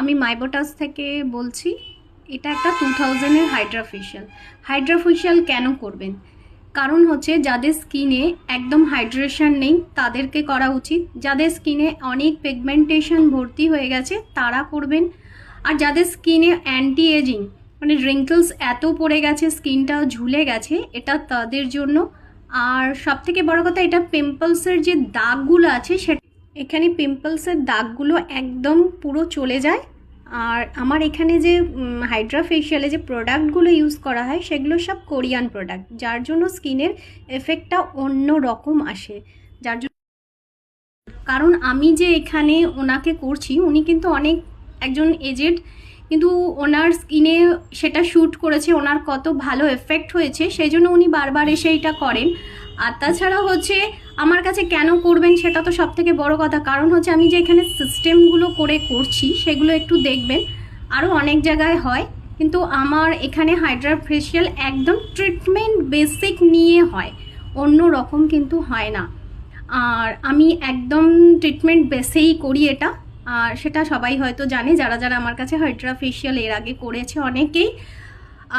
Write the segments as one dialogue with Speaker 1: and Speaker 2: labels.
Speaker 1: আমি মাইবোটাস থেকে বলছি। এটা একটা 2000-এর হাইড্রা ফেশিয়াল কেন করবেন? কারণ হচ্ছে যাদের স্কিনে একদম হাইড্রেশন নেই তাদেরকে করা উচিত, যাদের স্কিনে অনেক পিগমেন্টেশন ভর্তি হয়ে গেছে তারা করবেন, আর যাদের স্কিনে অ্যান্টি এজিং মানে রিঙ্কলস এত পড়ে গেছে, স্কিনটা ঝুলে গেছে, এটা তাদের জন্য। আর সবথেকে বড় কথা, এটা পিম্পলসের যে দাগগুলো আছে সেটা, এখানে পিম্পলসের দাগগুলো একদম পুরো চলে যায়। আর আমার এখানে যে হাইড্রা ফেশিয়ালে যে প্রোডাক্টগুলো ইউজ করা হয় সেগুলো সব কোরিয়ান প্রোডাক্ট, যার জন্য স্কিনের এফেক্টটা অন্য রকম আসে। যার জন্য, কারণ আমি যে এখানে ওনাকে করছি উনি কিন্তু অনেক একজন এজেড, কিন্তু ওনার স্কিনে সেটা শ্যুট করেছে, ওনার কত ভালো এফেক্ট হয়েছে, সেই জন্য উনি বারবার এসে এটা করেন। আর তাছাড়া হচ্ছে আমার কাছে কেন করবেন সেটা তো সব থেকে বড় কথা, কারণ হচ্ছে আমি যে এখানে সিস্টেমগুলো করে করছি সেগুলো একটু দেখবেন। আরও অনেক জায়গায় হয়, কিন্তু আমার এখানে হাইড্রা ফেশিয়াল একদম ট্রিটমেন্ট বেসিক নিয়ে হয়, অন্য রকম কিন্তু হয় না। আর আমি একদম ট্রিটমেন্ট বেসেই করি এটা, আর সেটা সবাই হয়তো জানে যারা যারা আমার কাছে হাইড্রা ফেশিয়াল এর আগে করেছে অনেকেই।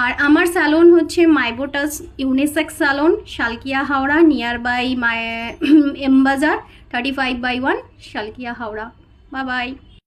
Speaker 1: আর আমার স্যালন হচ্ছে মাইবোটাস unisex salon, Salkia Howrah, near by my M Bazar, 35/1 Salkia Howrah. Bye bye.